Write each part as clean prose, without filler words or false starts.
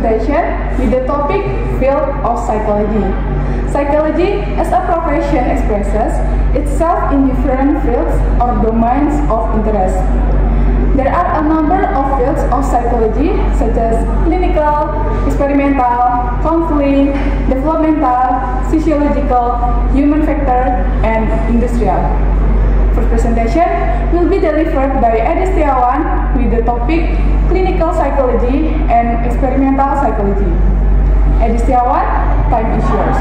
presentation with the topic Field of Psychology. Psychology as a profession expresses itself in different fields or domains of interest. There are a number of fields of psychology such as clinical, experimental, counseling, developmental, sociological, human factor, and industrial. First presentation will be delivered by Edi Setiawan with the topic Clinical Psychology and Experimental Psychology. Edi Setiawan, time is yours.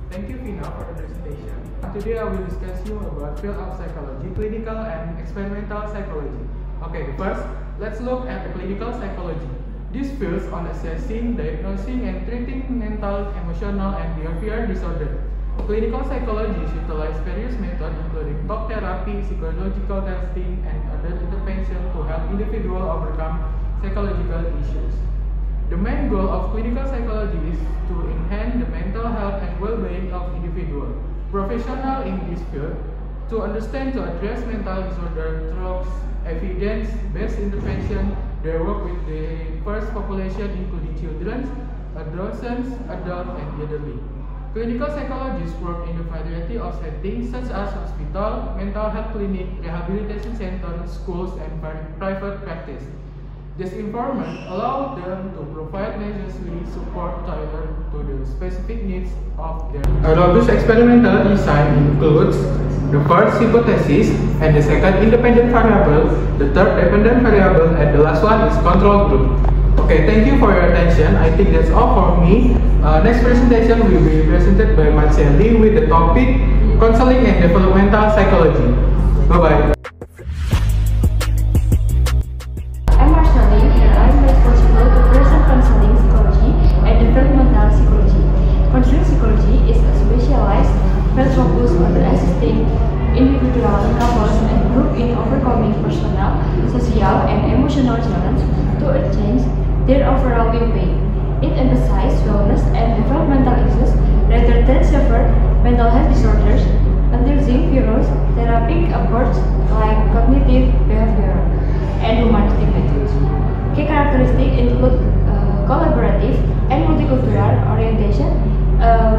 Thank you, Vina, for the presentation. Today I will discuss you about field of psychology, clinical and experimental psychology. Okay, first, let's look at the clinical psychology. This fields on assessing, diagnosing, and treating mental, emotional, and behavioral disorder. Clinical psychologists utilize various methods including talk therapy, psychological testing, and other interventions to help individuals overcome psychological issues. The main goal of clinical psychology is to enhance the mental health and well-being of individuals. Professionals in this field to understand to address mental disorder through evidence-based intervention. They work with the first population including children, adolescents, adults, and elderly. Clinical psychologists work in a variety of settings such as hospital, mental health clinic, rehabilitation centers, schools, and private practice. This environment allows them to provide necessary support tailored to the specific needs of their. A robust experimental design includes the first hypothesis and the second independent variable, the third dependent variable, and the last one is control group. Okay, thank you for your attention. I think that's all for me. Next presentation will be presented by Marcelli with the topic Counseling and Developmental Psychology. Bye-bye. I'm Marcelli and I'm responsible to present counseling psychology and developmental psychology. Counseling psychology is a specialized field focused on assisting individuals, couples, and groups in overcoming personal, social, and emotional challenges to achieve their overall well-being. It emphasizes wellness and developmental issues rather than severe mental health disorders, introducing various therapeutic approaches like cognitive, behavioral, and humanistic methods. Key characteristics include collaborative and multicultural orientation,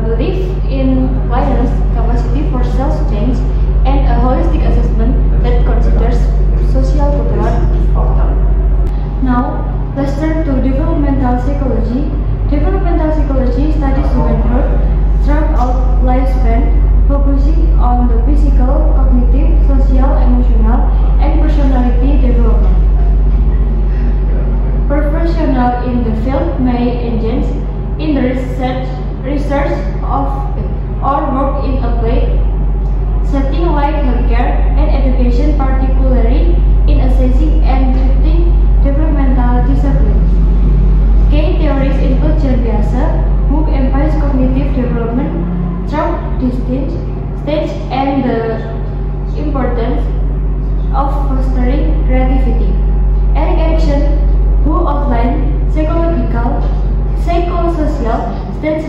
belief in clients' capacity for self-change, and a holistic assessment that considers social cultural factors. Now, let's turn to developmental psychology. Developmental psychology studies human growth throughout lifespan, focusing on the physical, cognitive, social, emotional, and personality development. Professionals in the field may engage in the research of or work in applied settings like healthcare and education, particularly in assessing and treating developmental disabilities. Key theories include John Biasa, who emphasizes cognitive development through distinct stages and the importance of fostering creativity. Erik Erikson, who outlines psychological, psychosocial states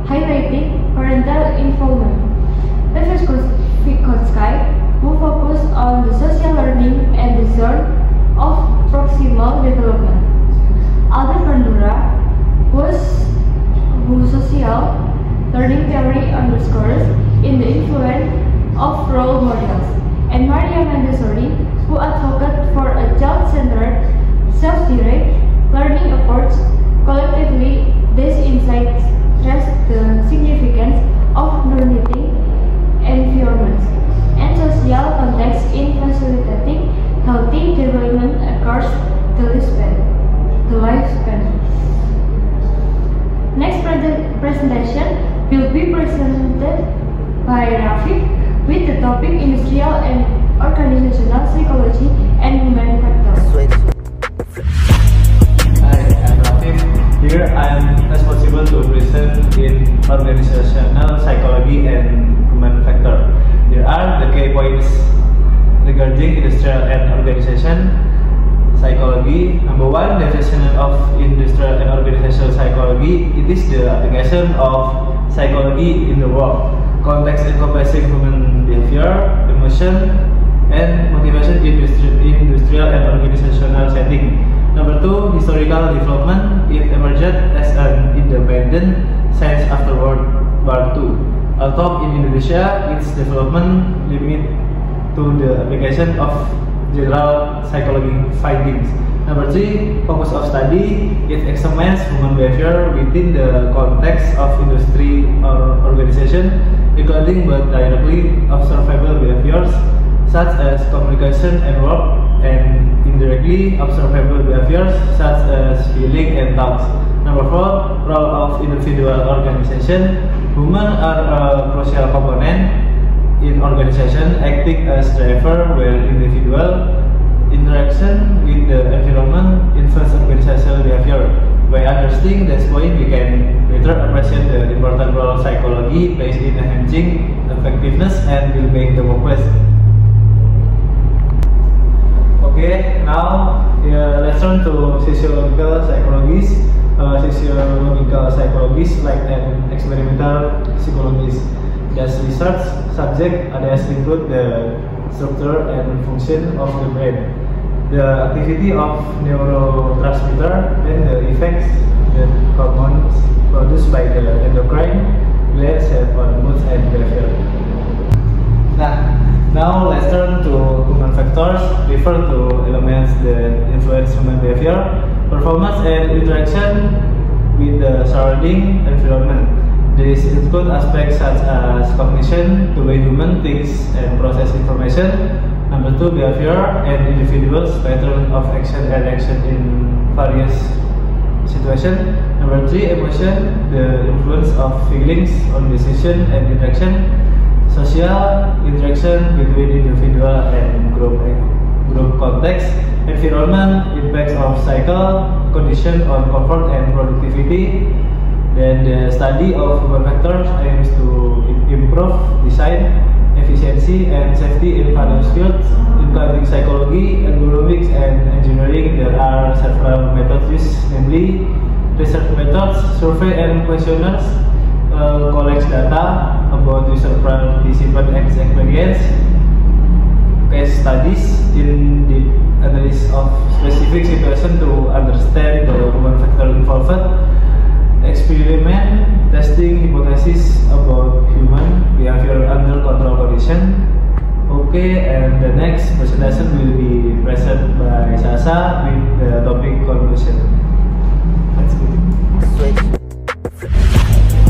highlighting parental involvement. Lev Vygotsky, who focused on the social learning and the zone of proximal development. Albert Bandura, whose social learning theory underscores in the influence of role models. And Maria Montessori, who advocates for a child-centered, self-directed learning approach. Collectively, these insights stress the significance of normative environments and social context in facilitating healthy development across the lifespan. Next presentation will be presented by Rafiq with the topic Industrial and Organizational Psychology and Human Factors. Hi, I'm Rafiq. Here I am responsible to present in Organizational Psychology and Human Factor. Here are the key points regarding industrial and organization psychology. Number one, definition of industrial and organizational psychology. It is the application of psychology in the work, context encompassing human behavior, emotion, and motivation in industrial industrial and organizational setting. Number 2, historical development. It emerged as an independent science after World War II. Although in Indonesia, its development limited to the application of general psychology findings. Number 3, focus of study. It examines human behavior within the context of industry or organization, including both directly observable behaviors such as communication and work, and indirectly observable behaviors such as feeling and thoughts. Number 4, role of individual organization. Humans are a crucial component in organization, acting as driver where individual interaction with the environment influence organizational behavior. By understanding this point, we can better appreciate the important role psychology plays in enhancing effectiveness and will make the workplace. Okay, now let's turn to sociological psychologists. Sociological psychologists like an experimental psychologists. This research subject others include the structure and function of the brain, the activity of neurotransmitter, and the effects that hormones produced by the endocrine glands have on mood and behavior. Now let's turn to human factors, refer to elements that influence human behavior, performance, and interaction with the surrounding environment. These include aspects such as cognition, the way human thinks and process information. Number 2, behavior and individuals' pattern of action and reaction in various situations. Number 3, emotion, the influence of feelings on decision and interaction. Social interaction between individual and group context. Environment, impacts of cycle, condition on comfort and productivity. Then the study of human factors aims to improve design, efficiency, and safety in various fields, including psychology, ergonomics, and engineering. There are several methods used, namely research methods, survey and questionnaires, collects data about user participant experience, case studies in the analysis of specific situation to understand the human factor involved, experiment, testing hypothesis about human behavior under control condition. Okay, and the next presentation will be presented by Sasa with the topic conclusion. Let's go.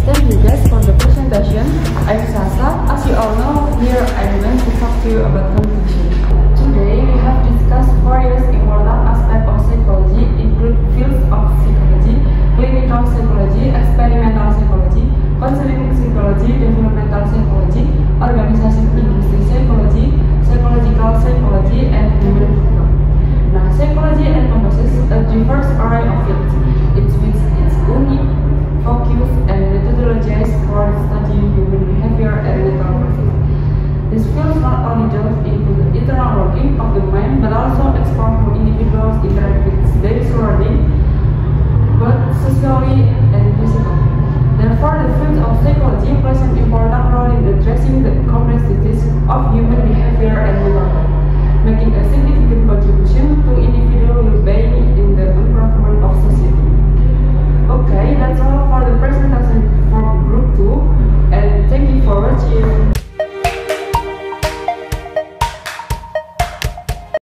Thank you guys for the presentation. I'm Sasa. As you all know, here I'm going to talk to you about conclusion. Today we have discussed various important aspects of psychology, include fields of psychology, clinical psychology, experimental psychology, counseling psychology, developmental psychology, organization industry psychology, psychological psychology, and human factor. Now, psychology encompasses a diverse array of fields. It with its unique focus and methodologies for studying human behavior and mental process. These fields not only delve into the internal working of the mind, but also explore how individuals interact with their surroundings, both socially and physically. Therefore, the field of psychology plays an important role in addressing the complexities of